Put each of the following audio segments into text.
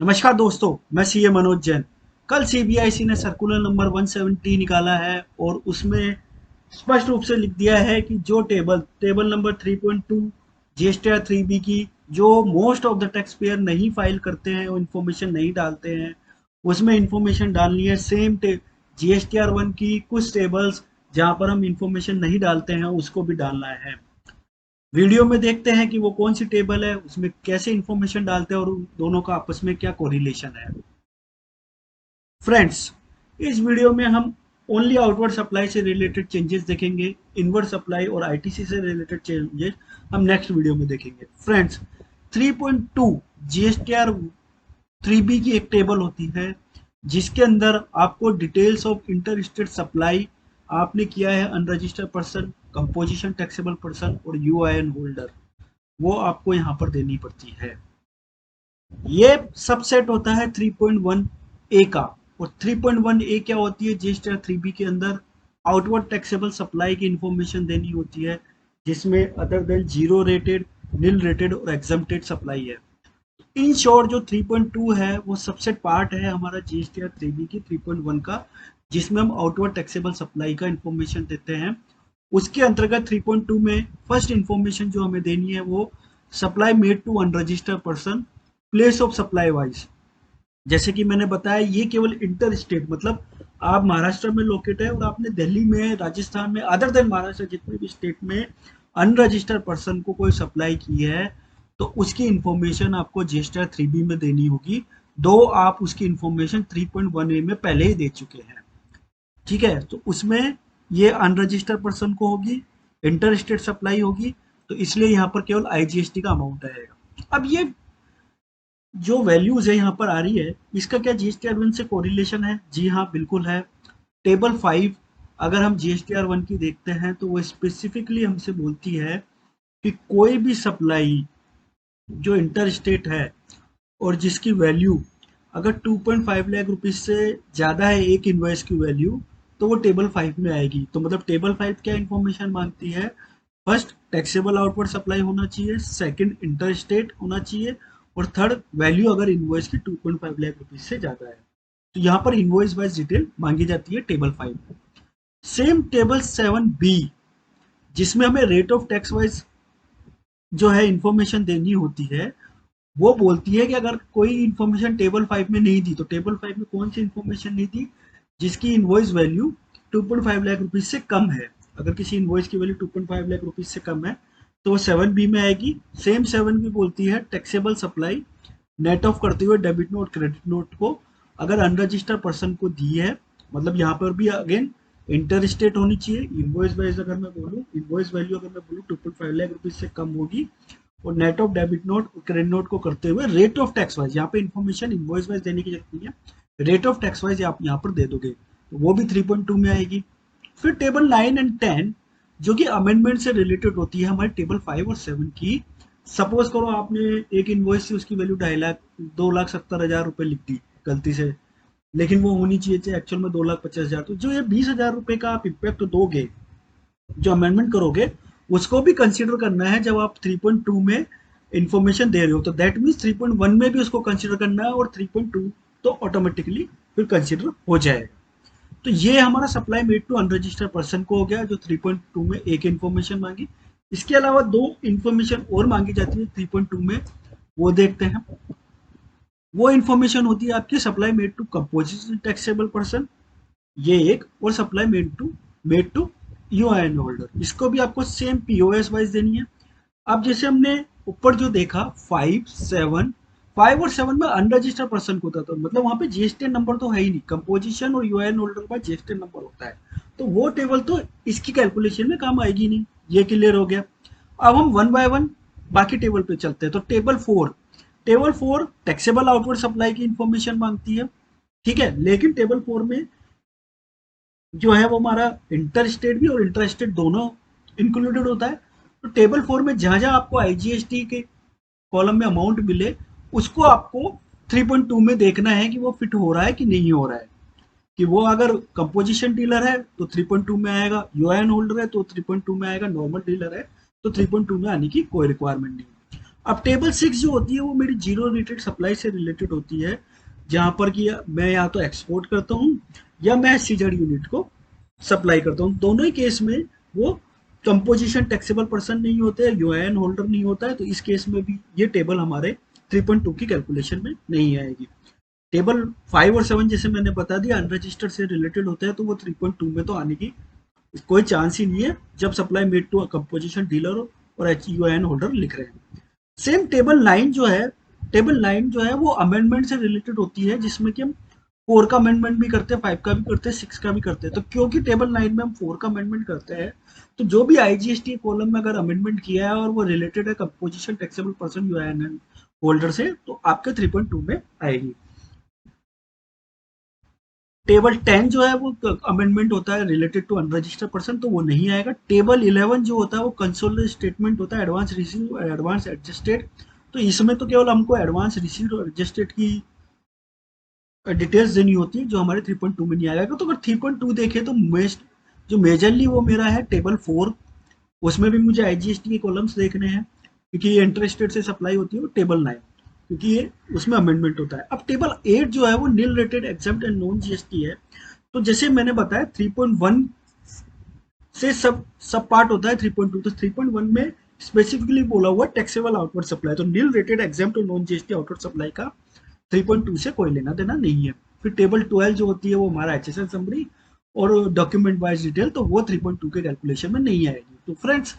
नमस्कार दोस्तों, मैं सीए मनोज जैन। कल सीबीआईसी ने सर्कुलर नंबर 170 निकाला है और उसमें स्पष्ट रूप से लिख दिया है कि जो टेबल नंबर 3.2 जीएसटीआर 3बी की जो most of the tax payer नहीं फाइल करते हैं और इन्फॉर्मेशन नहीं डालते हैं, उसमें इन्फॉर्मेशन डालनी है। सेम जीएसटीआर 1 की कुछ टेबल्स जहां पर हम इन्फॉर्मेशन नहीं डालते हैं उसको भी डालना है। वीडियो में देखते हैं कि वो कौन सी टेबल है, उसमें कैसे इंफॉर्मेशन डालते हैं और उन दोनों का आपस में क्या कोरिलेशन है। फ्रेंड्स, इस वीडियो में हम ओनली आउटवर्ड सप्लाई से रिलेटेड चेंजेस देखेंगे। इनवर्ड सप्लाई और आईटीसी से रिलेटेड चेंजेस हम नेक्स्ट वीडियो में देखेंगे। फ्रेंड्स, 3.2 जीएसटीआर 3बी की एक टेबल होती है जिसके अंदर आपको details of inter state supply आपने किया है unregistered person, composition taxable person और यूआईएन होल्डर, वो आपको यहाँ पर देनी पड़ती है। ये सबसेट होता है 3.1 ए का। और 3.1 ए क्या होती है? जीएसटीआर 3बी के अंदर आउटवर्ड टैक्सेबल सप्लाई की इंफॉर्मेशन देनी होती है, जिसमें other than zero rated, nil rated और एग्जम्प्टेड सप्लाई है। इन शॉर्ट, जो 3.2 है वो सबसेट पार्ट है हमारा जीएसटीआर 3बी की 3.1 का, जिसमें हम आउटवर्ड टैक्सेबल सप्लाई का इंफॉर्मेशन देते हैं। उसके अंतर्गत 3.2 में फर्स्ट इंफॉर्मेशन जो हमें देनी है वो supply made to unregistered person, place of supply wise. जैसे कि मैंने बताया, ये केवल इंटर स्टेट, मतलब आप महाराष्ट्र में लोकेट है और आपने दिल्ली में, राजस्थान में, अदर देन महाराष्ट्र जितने भी स्टेट में अनरजिस्टर्ड पर्सन को कोई सप्लाई की है तो उसकी इंफॉर्मेशन आपको जीएसटीआर 3बी में देनी होगी। दो आप उसकी इंफॉर्मेशन 3.1 ए में पहले ही दे चुके हैं। ठीक है, तो उसमें ये अनरजिस्टर्ड पर्सन को होगी, इंटर स्टेट सप्लाई होगी, तो इसलिए यहाँ पर केवल आईजीएसटी का अमाउंट आएगा। अब ये जो वैल्यूज है यहाँ पर आ रही है, इसका क्या जीएसटीआर 1 से कोरिलेशन है? जी हाँ, बिल्कुल है। टेबल 5 अगर हम जीएसटीआर 1 की देखते हैं तो वो स्पेसिफिकली हमसे बोलती है कि कोई भी सप्लाई जो इंटर स्टेट है और जिसकी वैल्यू अगर 2.5 लाख रुपीज से ज्यादा है एक इनवॉइस की वैल्यू, तो वो टेबल 5 में आएगी। तो मतलब टेबल 5 क्या इंफॉर्मेशन मांगती है? फर्स्ट, टैक्सेबल आउटवर्ड सप्लाई होना चाहिए, सेकंड इंटर स्टेट होना चाहिए, और थर्ड वैल्यू अगर इनवॉइस की 2.5 लाख रुपीज से ज्यादा है। तो यहाँ पर इनवॉइस वाइज डिटेल मांगी जाती है टेबल 5 में। सेम टेबल 7 बी, जिसमें हमें रेट ऑफ टैक्स वाइज जो है इंफॉर्मेशन देनी होती है, वो बोलती है कि अगर कोई इंफॉर्मेशन टेबल 5 में नहीं दी, तो टेबल 5 में कौन सी इंफॉर्मेशन नहीं दी? जिसकी इनवॉइस वैल्यू 2.5 लाख रुपीज से कम है। अगर किसी इनवॉइस की वैल्यू 2.5 लाख रुपीज से कम है तो वो 7 बी में आएगी। सेम 7 बी बोलती है टैक्सेबल सप्लाई नेट ऑफ करते हुए डेबिट नोट क्रेडिट नोट को अगर अनरजिस्टर्ड पर्सन को दी है, मतलब यहाँ पर भी अगेन इंटर स्टेट होनी चाहिए। इनवॉइस वाइज अगर मैं बोलूँ, इनवॉइस वैल्यू अगर मैं बोलूँ 2.5 लाख रुपीज से कम होगी, और net of debit note credit note को करते हुए रेट ऑफ टैक्स वाइज, यहाँ पे इन्फॉर्मेशन इनवॉइस वाइज देने की जरूरत नहीं है, रेट ऑफ टैक्स वाइज आप यहाँ पर दे दोगे तो वो भी 3.2 में आएगी। फिर टेबल 9 एंड 10 जो कि अमेंडमेंट से रिलेटेड होती है हमारे टेबल 5 और 7 की। सपोज करो आपने एक इनवॉइस से उसकी वैल्यू 2.5 लाख, 2,70,000 रुपए लिख दी गलती से, लेकिन वो होनी चाहिए थी एक्चुअल में 2,50,000। तो जो ये 20,000 रुपए का आप इम्पैक्ट दोगे, जो अमेंडमेंट करोगे, उसको भी कंसीडर करना है जब आप 3.2 में इंफॉर्मेशन दे रहे हो। तो दैट मीन्स 3.1 में भी उसको कंसीडर करना है और 3.2 तो ऑटोमेटिकली फिर कंसीडर हो जाएगा। तो ये हमारा supply made to unregistered person को हो गया, जो 3.2 में एक इन्फॉर्मेशन मांगी। इसके अलावा दो इन्फॉर्मेशन और मांगी जाती है 3.2 में, वो देखते हैं। वो इन्फॉर्मेशन होती है आपकी supply made to composition taxable person, ये एक, और supply made to UIN holder, इसको भी आपको सेम पीओएस वाइज देनी है। अब जैसे हमने ऊपर जो देखा 5 और 7 में अनरजिस्टर्ड पर्सन को होता था, मतलब वहां पे जीएसटी नंबर तो है ही नहीं, कंपोजिशन और यूआईएन होल्डर के बाद जीएसटी नंबर होता है, तो वो टेबल तो इसकी कैलकुलेशन में काम आएगी नहीं। ये क्लियर हो गया। अब हम वन बाय वन बाकी टेबल पे चलते हैं। तो टेबल 4 टैक्सेबल आउटवर्ड सप्लाई की इंफॉर्मेशन मांगती है। ठीक है, लेकिन टेबल 4 में जो है वो हमारा इंटर स्टेट भी और इंटर स्टेट दोनों इंक्लूडेड होता है। तो टेबल 4 में जहां जहां आपको आईजीएसटी के कॉलम में अमाउंट मिले, उसको आपको 3.2 में देखना है कि वो फिट हो रहा है कि नहीं हो रहा है। कि वो अगर कंपोजिशन डीलर है तो 3.2 में आएगा, यूआईएन होल्डर है तो 3.2 में आएगा, नॉर्मल डीलर है तो 3.2 में आने की कोई रिक्वायरमेंट नहीं। अब टेबल 6 जो होती है वो मेरी जीरो रेटेड सप्लाई से रिलेटेड होती है, जहां पर कि मैं या तो एक्सपोर्ट करता हूँ या मैं सीजेड यूनिट को सप्लाई करता हूँ। दोनों ही केस में वो कंपोजिशन टैक्सेबल पर्सन नहीं होते हैं, यूएएन होल्डर नहीं होता है, तो इस केस में भी ये टेबल हमारे 3.2 की कैलकुलेशन में नहीं आएगी। टेबल 5 और 7 जैसे मैंने बता दिया अनरजिस्टर्ड से रिलेटेड होता है, तो वो 3.2 में तो आने की कोई चांस ही नहीं है जब supply made to composition dealer और यूएएन होल्डर लिख रहे हैं। सेम टेबल 9 जो है वो अमेंडमेंट से रिलेटेड होती है, जिसमें कि हम 4 का अमेंडमेंट भी करते हैं, 5 का भी करते हैं, 6 का भी करते हैं। तो क्योंकि टेबल 9 में हम 4 का अमेंडमेंट करते हैं, तो जो भी आईजीएसटी कॉलम में अगर अमेंडमेंट किया है और वो रिलेटेड है composition taxable person UAN holder से, तो आपके 3.2 में आएगी। टेबल 10 जो है वो अमेंडमेंट होता है रिलेटेड टू अनरजिस्टर्ड पर्सन, तो वो नहीं आएगा। टेबल 11 जो होता है वो कंसोलिडेटेड स्टेटमेंट होता है, एडवांस रिसीव एडवांस एडजस्टेड, तो इसमें तो केवल हमको एडवांस रिसीव और एडजस्टेड की डिटेल्स देनी होती है, जो हमारे 3.2 में नहीं आएगा। तो अगर 3.2 देखे तो जो मेजरली वो मेरा है टेबल 4, उसमें भी मुझे आईजीएसटी के कॉलम्स देखने हैं, क्योंकि ये इंटरेस्टेड से सप्लाई होती है। और टेबल 9 क्योंकि ये उसमें अमेंडमेंट होता है। अब टेबल 8 जो है वो nil rated exempt and non GST है। तो जैसे मैंने बताया 3.1 से सब सब पार्ट होता है 3.2, तो 3.1 में स्पेसिफिकली बोला हुआ टैक्सेबल आउटवर्ड सप्लाई, तो नील रेटेड एग्जेम्प्ट और नॉन जीएसटी आउटवर्ड सप्लाई का 3.2 से कोई लेना देना नहीं है। फिर टेबल 12 जो होती है वो हमारा एचएसएल समरी और डॉक्यूमेंट वाइज डिटेल, तो वो 3.2 के कैलकुलेशन में नहीं आएगी। तो फ्रेंड्स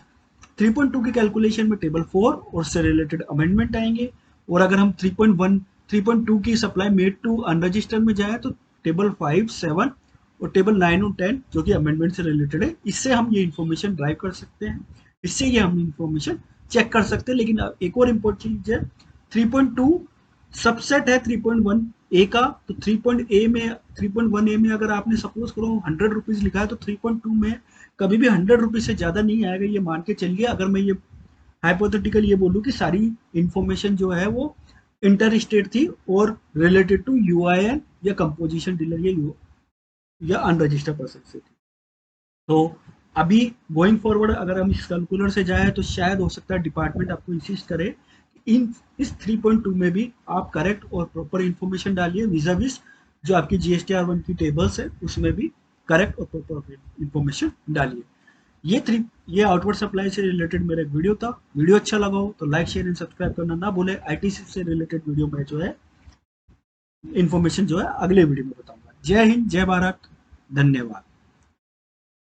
3.2 के कैलकुलेशन में टेबल 4 और उससे रिलेटेड अमेंडमेंट आएंगे। और अगर हम 3.1 3.2 की सप्लाई मेड टू अनरजिस्टर्ड में जाए तो टेबल 5, 7 और टेबल 9 और 10 जो कि अमेंडमेंट से रिलेटेड है, इससे हम ये इन्फॉर्मेशन ड्राइव कर सकते हैं, इससे ये हम इन्फॉर्मेशन चेक कर सकते हैं। लेकिन एक और इम्पोर्टेंट चीज है, 3.2 सबसेट है 3.1 ए का, तो 3.1 ए में अगर आपने सपोज करो 100 रुपीज लिखा है, तो 3.2 में कभी भी 100 रुपीज से ज्यादा नहीं आएगा, ये मान के चलिए। अगर मैं ये हाइपोथेटिकल ये बोलूँ कि सारी इंफॉर्मेशन जो है वो इंटर स्टेट थी और रिलेटेड टू यूआईएन या कंपोजिशन डीलर या अनरजिस्टर्ड पर्सन से थी। तो अभी गोइंग फॉरवर्ड अगर हम इस कैलकुलर से जाए तो शायद हो सकता है डिपार्टमेंट आपको इंसिस्ट करे इन इस 3.2 में भी आप करेक्ट और प्रॉपर इंफॉर्मेशन डालिए, विजा विज जो आपकी GSTR1 की टेबल्स है उसमें भी करेक्ट और प्रॉपर इंफॉर्मेशन डालिए। ये आउटवर्ड सप्लाई से रिलेटेड मेरा एक वीडियो था। वीडियो अच्छा लगा हो तो लाइक शेयर एंड सब्सक्राइब करना ना भूले। आईटीसी से रिलेटेड वीडियो में जो है इंफॉर्मेशन जो है अगले वीडियो में बताऊंगा। जय हिंद, जय भारत, धन्यवाद।